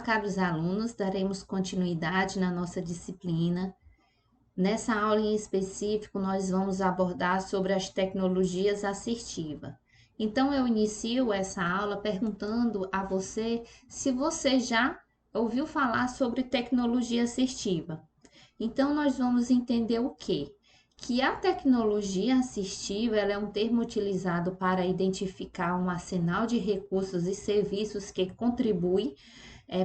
caros alunos, daremos continuidade na nossa disciplina. Nessa aula em específico, nós vamos abordar sobre as tecnologias assertivas. Então, eu inicio essa aula perguntando a você se você já ouviu falar sobre tecnologia assertiva. Então, nós vamos entender o quê? Que a tecnologia assistiva ela é um termo utilizado para identificar um arsenal de recursos e serviços que contribui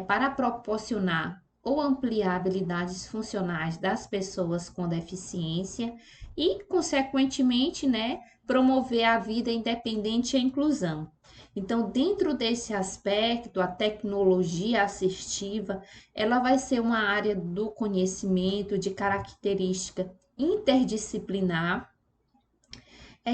para proporcionar ou ampliar habilidades funcionais das pessoas com deficiência e, consequentemente, né, promover a vida independente e a inclusão. Então, dentro desse aspecto, a tecnologia assistiva, ela vai ser uma área do conhecimento de característica interdisciplinar,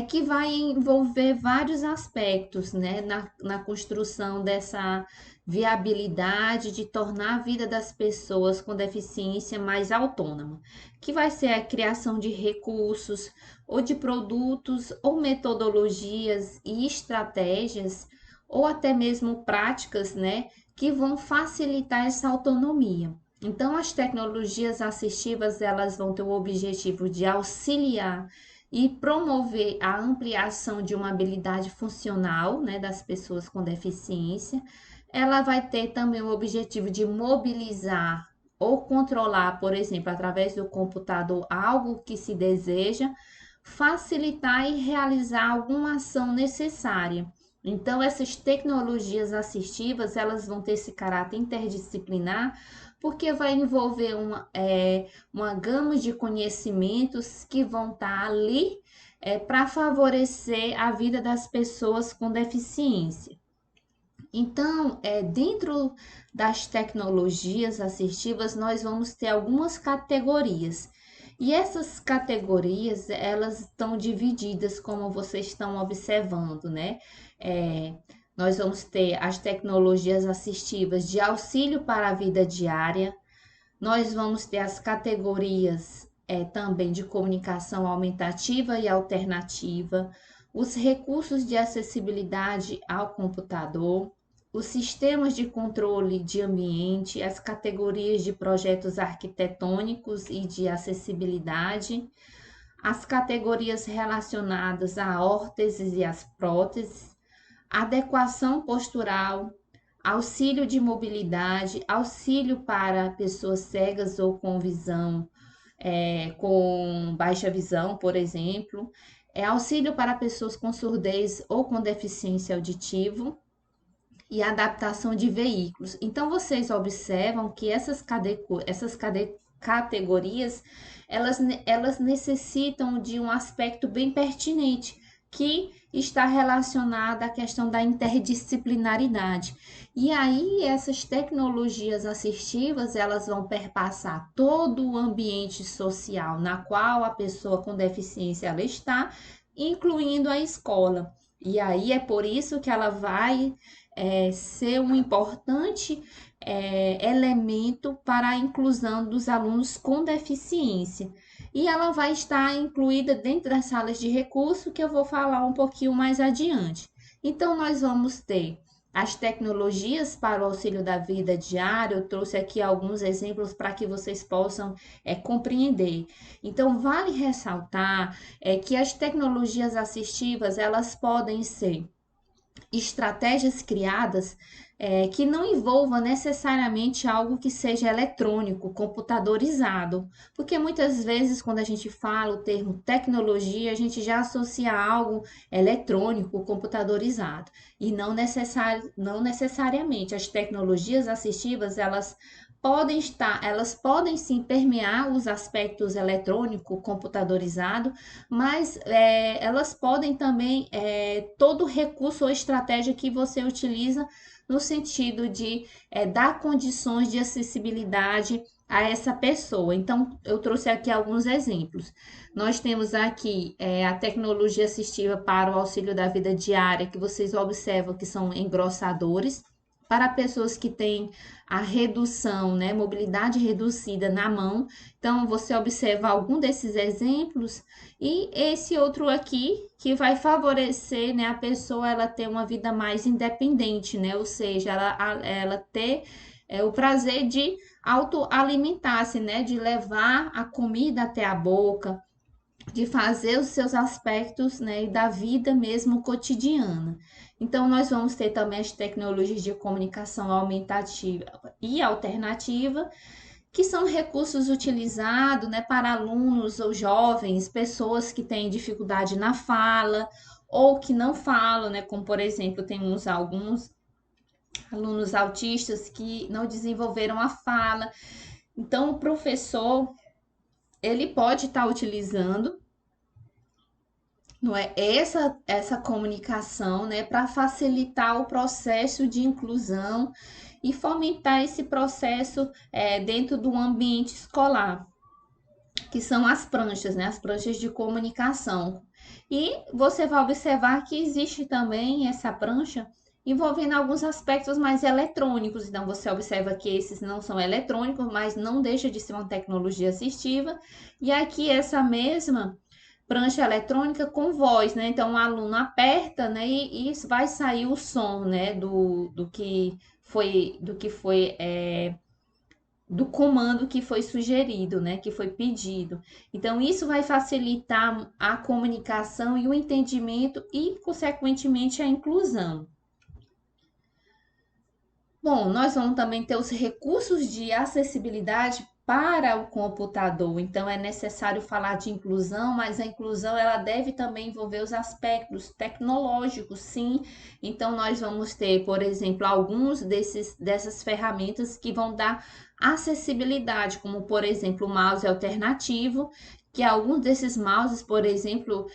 que vai envolver vários aspectos, né, na construção dessa viabilidade de tornar a vida das pessoas com deficiência mais autônoma, que vai ser a criação de recursos ou de produtos ou metodologias e estratégias ou até mesmo práticas, né, que vão facilitar essa autonomia. Então, as tecnologias assistivas, elas vão ter o objetivo de auxiliar e promover a ampliação de uma habilidade funcional, né, das pessoas com deficiência. Ela vai ter também o objetivo de mobilizar ou controlar, por exemplo, através do computador, algo que se deseja, facilitar e realizar alguma ação necessária. Então, essas tecnologias assistivas, elas vão ter esse caráter interdisciplinar, porque vai envolver uma gama de conhecimentos que vão estar ali para favorecer a vida das pessoas com deficiência. Então, dentro das tecnologias assistivas, nós vamos ter algumas categorias. E essas categorias, elas estão divididas, como vocês estão observando, né? É, Nós vamos ter as tecnologias assistivas de auxílio para a vida diária, nós vamos ter as categorias também de comunicação aumentativa e alternativa, os recursos de acessibilidade ao computador, os sistemas de controle de ambiente, as categorias de projetos arquitetônicos e de acessibilidade, as categorias relacionadas a órteses e as próteses, adequação postural, auxílio de mobilidade, auxílio para pessoas cegas ou com visão, com baixa visão, por exemplo, auxílio para pessoas com surdez ou com deficiência auditiva e adaptação de veículos. Então, vocês observam que categorias, elas necessitam de um aspecto bem pertinente, que está relacionada à questão da interdisciplinaridade. E aí, essas tecnologias assistivas, elas vão perpassar todo o ambiente social na qual a pessoa com deficiência ela está, incluindo a escola. E aí, é por isso que ela vai ser um importante elemento para a inclusão dos alunos com deficiência. E ela vai estar incluída dentro das salas de recurso, que eu vou falar um pouquinho mais adiante. Então, nós vamos ter as tecnologias para o auxílio da vida diária. Eu trouxe aqui alguns exemplos para que vocês possam compreender. Então, vale ressaltar que as tecnologias assistivas, elas podem ser estratégias criadas que não envolva necessariamente algo que seja eletrônico, computadorizado, porque muitas vezes quando a gente fala o termo tecnologia, a gente já associa algo eletrônico, computadorizado, e não necessariamente. As tecnologias assistivas, elas podem sim permear os aspectos eletrônico, computadorizado, mas elas podem também todo recurso ou estratégia que você utiliza no sentido de dar condições de acessibilidade a essa pessoa. Então, eu trouxe aqui alguns exemplos. Nós temos aqui a tecnologia assistiva para o auxílio da vida diária, que vocês observam que são engrossadores, para pessoas que têm a redução, né, mobilidade reduzida na mão. Então, você observa algum desses exemplos e esse outro aqui que vai favorecer, né, a pessoa ela ter uma vida mais independente, né, ou seja, ela ter o prazer de autoalimentar-se, né? De levar a comida até a boca, de fazer os seus aspectos, né, da vida mesmo cotidiana. Então, nós vamos ter também as tecnologias de comunicação aumentativa e alternativa, que são recursos utilizados, né, para alunos ou jovens, pessoas que têm dificuldade na fala ou que não falam, né, como por exemplo, temos alguns alunos autistas que não desenvolveram a fala. Então, o professor, ele pode estar utilizando, não é, essa comunicação, né, para facilitar o processo de inclusão e fomentar esse processo dentro do ambiente escolar, que são as pranchas, né, as pranchas de comunicação. E você vai observar que existe também essa prancha envolvendo alguns aspectos mais eletrônicos. Então, você observa que esses não são eletrônicos, mas não deixa de ser uma tecnologia assistiva. E aqui essa mesma prancha eletrônica com voz, né? Então, o aluno aperta, né? E vai sair o som, né? Do comando que foi sugerido, né? Que foi pedido. Então, isso vai facilitar a comunicação e o entendimento e, consequentemente, a inclusão. Bom, nós vamos também ter os recursos de acessibilidade para o computador. Então, é necessário falar de inclusão, mas a inclusão ela deve também envolver os aspectos tecnológicos, sim. Então, nós vamos ter, por exemplo, alguns dessas ferramentas que vão dar acessibilidade, como, por exemplo, o mouse alternativo, que alguns desses mouses, por exemplo,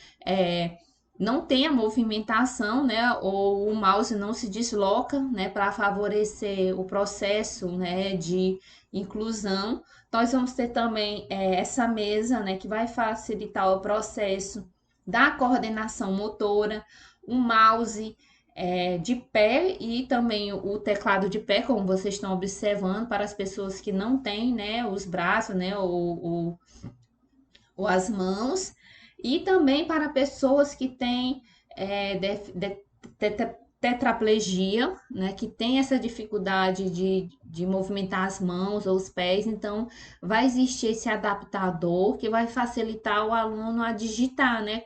não tem a movimentação, né, ou o mouse não se desloca, né, para favorecer o processo, né, de inclusão. Nós vamos ter também essa mesa, né, que vai facilitar o processo da coordenação motora, um mouse de pé e também o teclado de pé, como vocês estão observando, para as pessoas que não têm, né, os braços, né, ou as mãos, e também para pessoas que têm tetraplegia, né, que tem essa dificuldade de movimentar as mãos ou os pés, então vai existir esse adaptador que vai facilitar o aluno a digitar, né,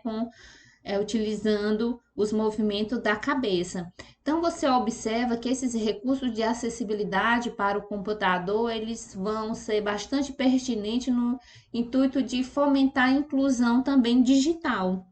utilizando os movimentos da cabeça. Então você observa que esses recursos de acessibilidade para o computador, eles vão ser bastante pertinentes no intuito de fomentar a inclusão também digital.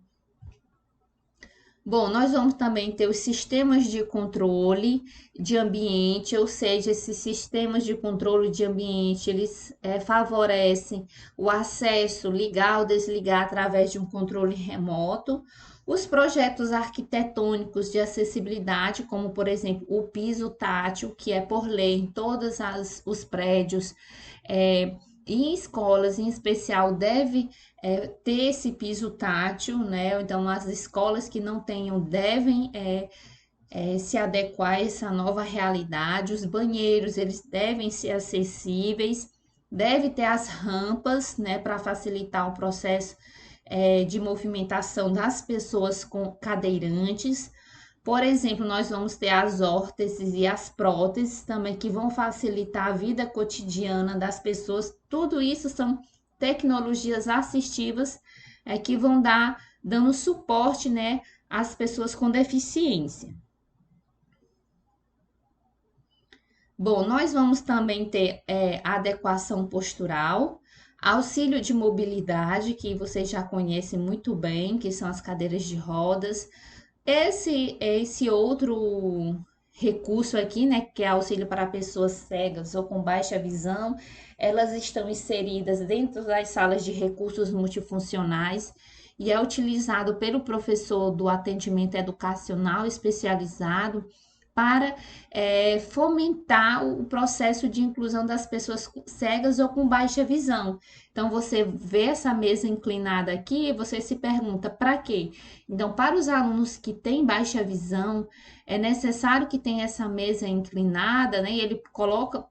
Bom, nós vamos também ter os sistemas de controle de ambiente, ou seja, esses sistemas de controle de ambiente, eles favorecem o acesso, ligar ou desligar através de um controle remoto. Os projetos arquitetônicos de acessibilidade, como por exemplo o piso tátil, que é por lei em todos os prédios, em escolas em especial, deve ter esse piso tátil, né? Então, as escolas que não tenham devem se adequar a essa nova realidade. Os banheiros, eles devem ser acessíveis, deve ter as rampas, né, para facilitar o processo de movimentação das pessoas com cadeirantes. Por exemplo, nós vamos ter as órteses e as próteses também, que vão facilitar a vida cotidiana das pessoas. Tudo isso são tecnologias assistivas que vão dando suporte, né, às pessoas com deficiência. Bom, nós vamos também ter adequação postural, auxílio de mobilidade, que vocês já conhecem muito bem, que são as cadeiras de rodas. Esse outro recurso aqui, né, que é auxílio para pessoas cegas ou com baixa visão, elas estão inseridas dentro das salas de recursos multifuncionais e é utilizado pelo professor do atendimento educacional especializado para fomentar o processo de inclusão das pessoas cegas ou com baixa visão. Então, você vê essa mesa inclinada aqui, você se pergunta para quê? Então, para os alunos que têm baixa visão, é necessário que tenha essa mesa inclinada, né? E ele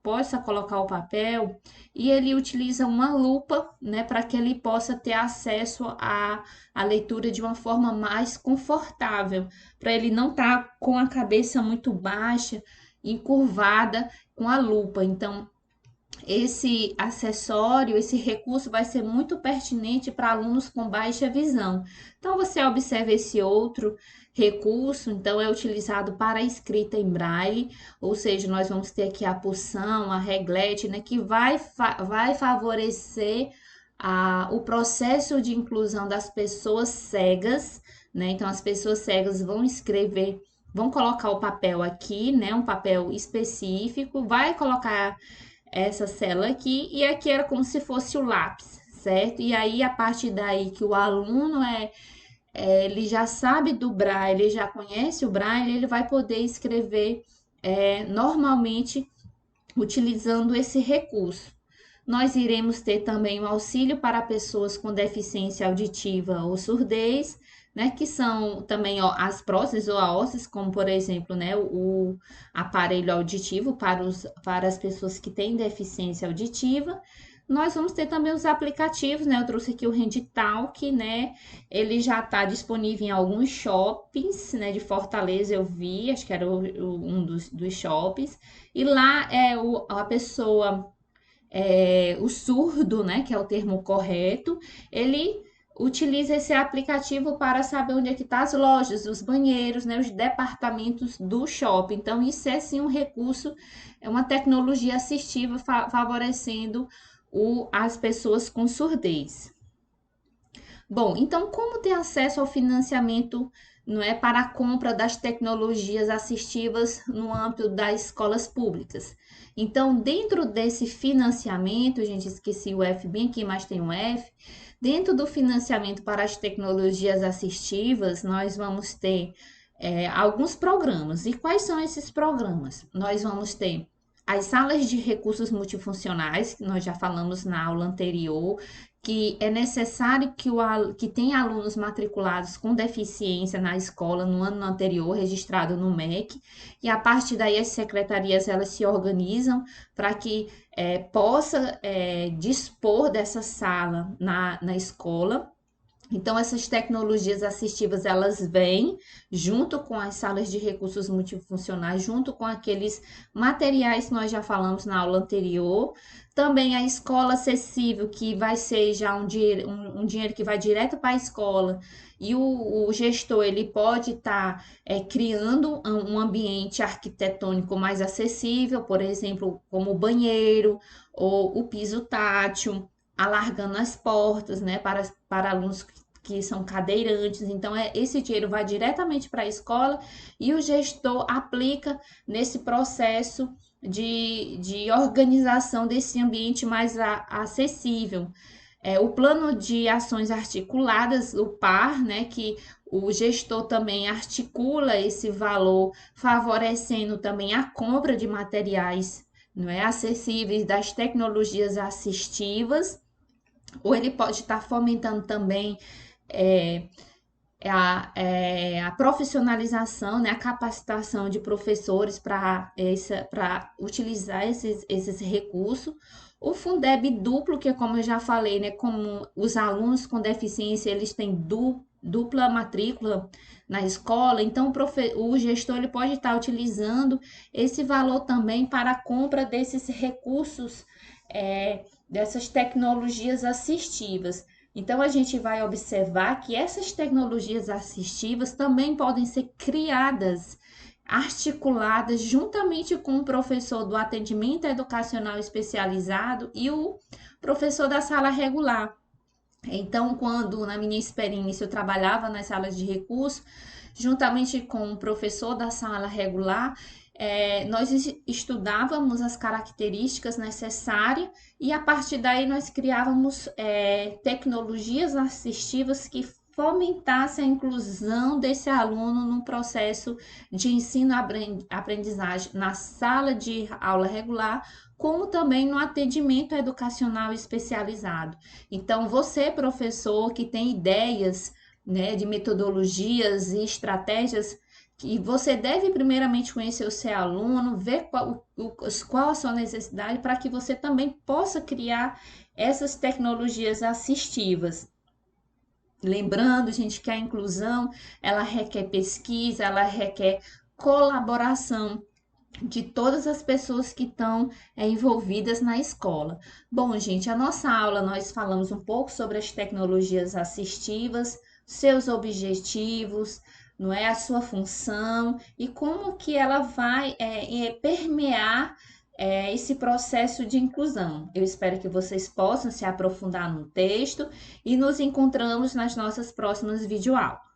possa colocar o papel e ele utiliza uma lupa, né? Para que ele possa ter acesso à leitura de uma forma mais confortável, para ele não estar com a cabeça muito baixa encurvada com a lupa. Então, esse acessório, esse recurso vai ser muito pertinente para alunos com baixa visão. Então, você observa esse outro recurso, então é utilizado para a escrita em braille, ou seja, nós vamos ter aqui a pulsão, a reglete, né, que vai favorecer o processo de inclusão das pessoas cegas, né? Então, as pessoas cegas vão escrever, vão colocar o papel aqui, né, um papel específico, vai colocar essa célula aqui, e aqui era como se fosse o lápis, certo? E aí, a partir daí que o aluno ele já sabe do braille, ele já conhece o braille, ele vai poder escrever normalmente utilizando esse recurso. Nós iremos ter também o auxílio para pessoas com deficiência auditiva ou surdez, né, que são também as próteses ou aósseas, como por exemplo, né, o aparelho auditivo para as pessoas que têm deficiência auditiva. Nós vamos ter também os aplicativos, né? Eu trouxe aqui o Handitalk, né? Ele já está disponível em alguns shoppings, né? De Fortaleza eu vi, acho que era um dos shoppings. E lá a pessoa, o surdo, né? Que é o termo correto, ele utiliza esse aplicativo para saber onde é que tá as lojas, os banheiros, né? Os departamentos do shopping. Então, isso é sim um recurso, é uma tecnologia assistiva favorecendo as pessoas com surdez. Bom, então como ter acesso ao financiamento, não é, para a compra das tecnologias assistivas no âmbito das escolas públicas? Então, dentro desse financiamento, gente, esqueci o F bem aqui, mas tem um F. Dentro do financiamento para as tecnologias assistivas, nós vamos ter alguns programas. E quais são esses programas? Nós vamos ter as salas de recursos multifuncionais, que nós já falamos na aula anterior, que é necessário que tenha alunos matriculados com deficiência na escola no ano anterior, registrado no MEC, e a partir daí as secretarias elas se organizam para que possa dispor dessa sala na escola. Então, essas tecnologias assistivas, elas vêm junto com as salas de recursos multifuncionais, junto com aqueles materiais que nós já falamos na aula anterior. Também a escola acessível, que vai ser já um dinheiro que vai direto para a escola. E o gestor, ele pode estar criando um ambiente arquitetônico mais acessível, por exemplo, como o banheiro ou o piso tátil, alargando as portas, né, para alunos que são cadeirantes. Então, esse dinheiro vai diretamente para a escola e o gestor aplica nesse processo de organização desse ambiente mais acessível. O plano de ações articuladas, o PAR, né, que o gestor também articula esse valor, favorecendo também a compra de materiais, não é, acessíveis das tecnologias assistivas, ou ele pode estar fomentando também é, a profissionalização, né, a capacitação de professores para utilizar esses recursos. O Fundeb duplo, que é como eu já falei, né, como os alunos com deficiência, eles têm dupla matrícula na escola, então o gestor ele pode estar utilizando esse valor também para a compra desses recursos, dessas tecnologias assistivas. Então, a gente vai observar que essas tecnologias assistivas também podem ser criadas, articuladas juntamente com o professor do atendimento educacional especializado e o professor da sala regular. Então, quando na minha experiência eu trabalhava nas salas de recurso, juntamente com o professor da sala regular, nós estudávamos as características necessárias e a partir daí nós criávamos tecnologias assistivas que fomentassem a inclusão desse aluno no processo de ensino-aprendizagem na sala de aula regular, como também no atendimento educacional especializado. Então, você, professor, que tem ideias, né, de metodologias e estratégias, que você deve primeiramente conhecer o seu aluno, ver qual a sua necessidade, para que você também possa criar essas tecnologias assistivas. Lembrando, gente, que a inclusão, ela requer pesquisa, ela requer colaboração de todas as pessoas que estão envolvidas na escola. Bom, gente, a nossa aula nós falamos um pouco sobre as tecnologias assistivas, seus objetivos, não é a sua função e como que ela vai permear esse processo de inclusão. Eu espero que vocês possam se aprofundar no texto e nos encontramos nas nossas próximas videoaulas.